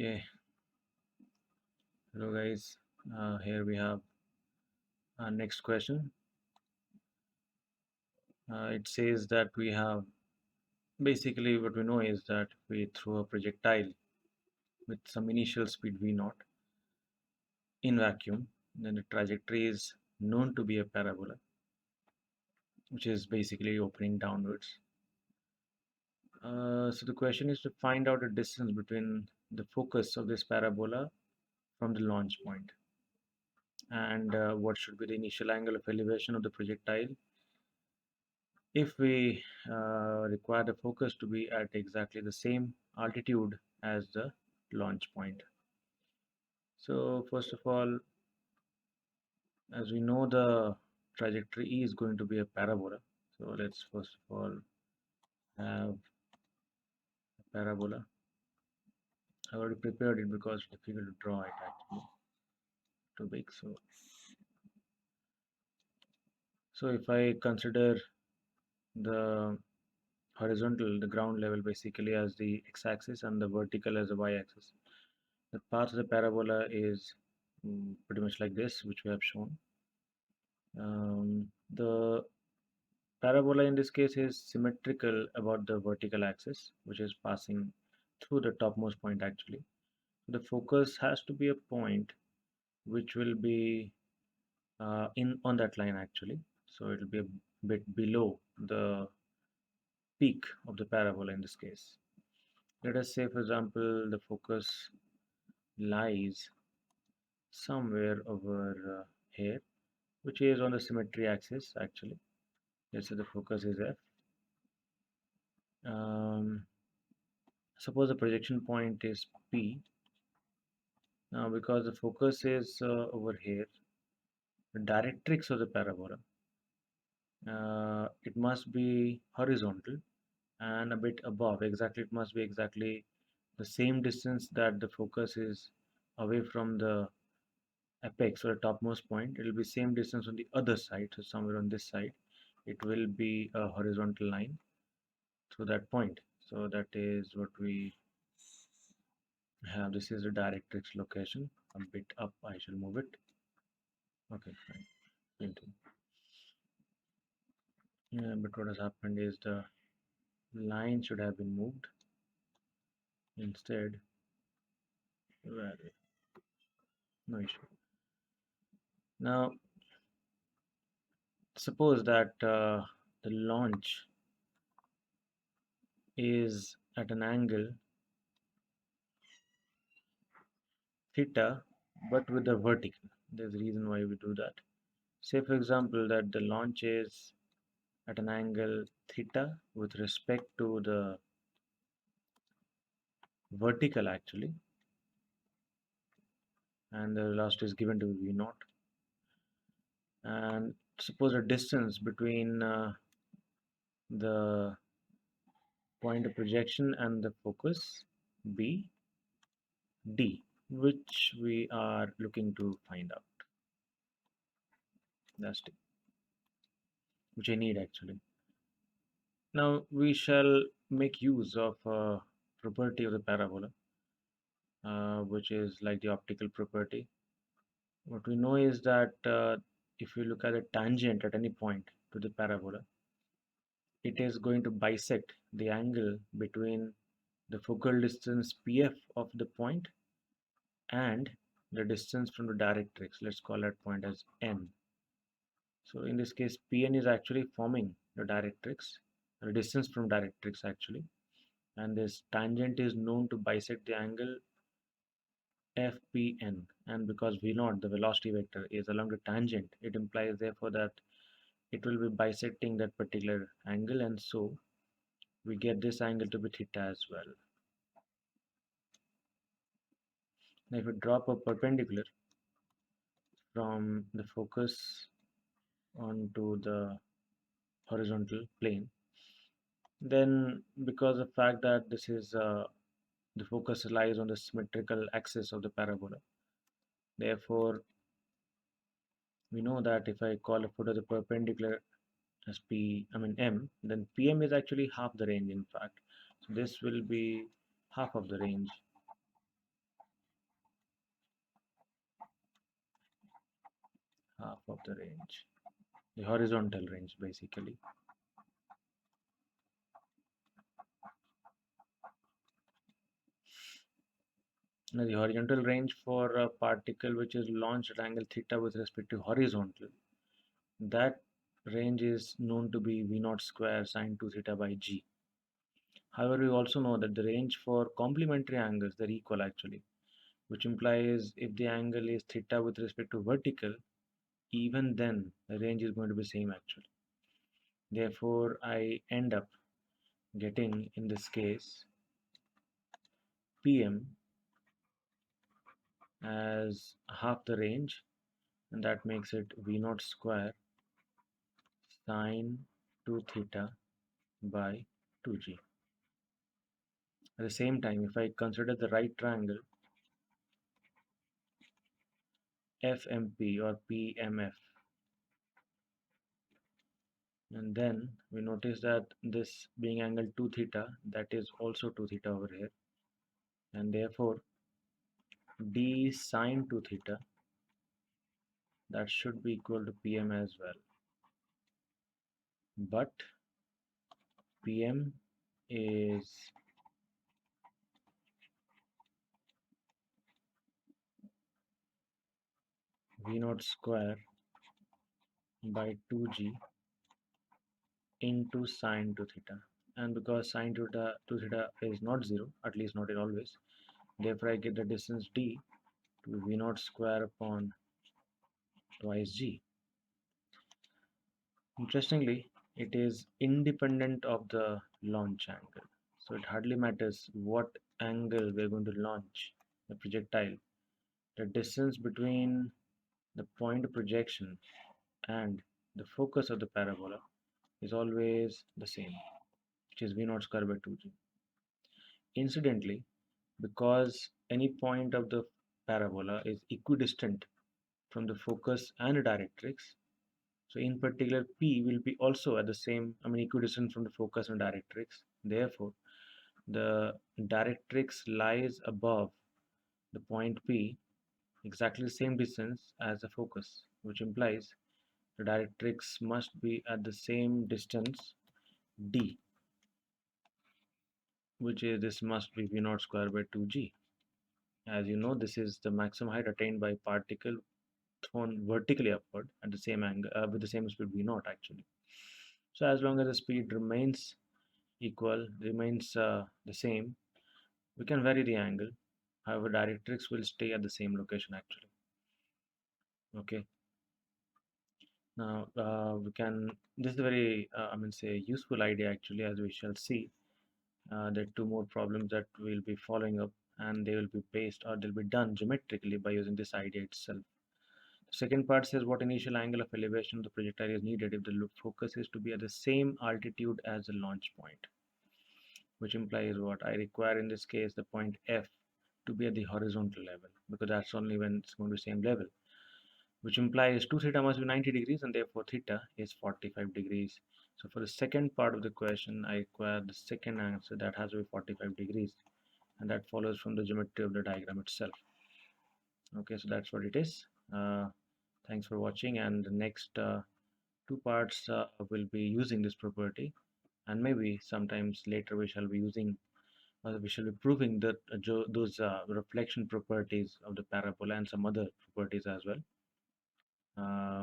Okay, hello guys. Here we have our next question. It says that we have basically what we know is that we throw a projectile with some initial speed v naught in vacuum, then the trajectory is known to be a parabola, which is basically opening downwards. So the question is to find out the distance between the focus of this parabola from the launch point, and what should be the initial angle of elevation of the projectile if we require the focus to be at exactly the same altitude as the launch point. So first of all, as we know, the trajectory is going to be a parabola. So let's first of all have a parabola. I already prepared it because it's difficult to draw it actually, too big. So if I consider the horizontal, the ground level basically as the x-axis and the vertical as the y-axis, the path of the parabola is pretty much like this, which we have shown. The parabola in this case is symmetrical about the vertical axis, which is passing through the topmost point actually. The focus has to be a point which will be in on that line actually. So it will be a bit below the peak of the parabola in this case. Let us say, for example, the focus lies somewhere over here, which is on the symmetry axis actually. Let's say the focus is F. Um, Suppose the projection point is P. Now, because the focus is over here, the directrix of the parabola, it must be horizontal and a bit above. Exactly, it must be exactly the same distance that the focus is away from the apex or the topmost point. It will be same distance on the other side. So somewhere on this side, it will be a horizontal line through that point. So that is what we have. This is the directrix location. A bit up, I shall move it. Okay, fine. Continue. Yeah, but what has happened is the line should have been moved. Instead, well, no issue. Now, suppose that the launch is at an angle theta, but with the vertical. There's a reason why we do that. Say, for example, that the launch is at an angle theta with respect to the vertical actually, and the velocity is given to be v naught. And suppose a distance between the point of projection and the focus b d, which we are looking to find out. That's it, which I need actually. Now we shall make use of a property of the parabola, which is like the optical property. What we know is that if you look at a tangent at any point to the parabola, it is going to bisect the angle between the focal distance pf of the point and the distance from the directrix. Let's call that point as n. So in this case, pn is actually forming the directrix, the distance from directrix actually, and this tangent is known to bisect the angle fpn, and because v naught, the velocity vector, is along the tangent, it implies therefore that it will be bisecting that particular angle, and so we get this angle to be theta as well. Now if we drop a perpendicular from the focus onto the horizontal plane, then because of the fact that this is the focus lies on the symmetrical axis of the parabola, therefore we know that if I call a foot of the perpendicular as m, then pm is actually half the range in fact. So this will be half of the range half of the range, the horizontal range basically. Now, the horizontal range for a particle which is launched at angle theta with respect to horizontal, that range is known to be V naught square sine 2 theta by g. However, we also know that the range for complementary angles, they're equal actually, which implies if the angle is theta with respect to vertical, even then the range is going to be same actually. Therefore, I end up getting in this case PM as half the range, and that makes it V naught square sine 2 theta by 2g. At the same time, if I consider the right triangle FMP or PMF, and then we notice that this being angle 2 theta, that is also 2 theta over here, and therefore d sine 2 theta, that should be equal to PM as well. But PM is V naught square by 2g into sine 2 theta. And because sine 2 theta is not 0, at least not in always, therefore I get the distance d to V naught square upon twice g. Interestingly, it is independent of the launch angle. So it hardly matters what angle we're going to launch the projectile. The distance between the point of projection and the focus of the parabola is always the same, which is V naught square by 2g. Incidentally, because any point of the parabola is equidistant from the focus and the directrix, so in particular P will be also at the same, equidistant from the focus and directrix. Therefore, the directrix lies above the point P exactly the same distance as the focus, which implies the directrix must be at the same distance d, which is this must be V naught square by 2g. As you know, this is the maximum height attained by particle thrown vertically upward at the same angle with the same speed V naught actually. So as long as the speed remains the same, we can vary the angle. However, directrix will stay at the same location actually. Okay. Now we can. This is a very, say, useful idea actually, as we shall see. There are two more problems that we'll be following up, and they will be based or they'll be done geometrically by using this idea itself. The second part says what initial angle of elevation of the projectile is needed if the focus is to be at the same altitude as the launch point, which implies what I require in this case the point F to be at the horizontal level, because that's only when it's going to be same level, which implies 2 theta must be 90 degrees and therefore theta is 45 degrees. So for the second part of the question, I require the second answer that has to be 45 degrees, and that follows from the geometry of the diagram itself. Okay, so that's what it is. Thanks for watching, and the next two parts will be using this property, and maybe sometimes later we shall be using we shall be proving that those reflection properties of the parabola and some other properties as well.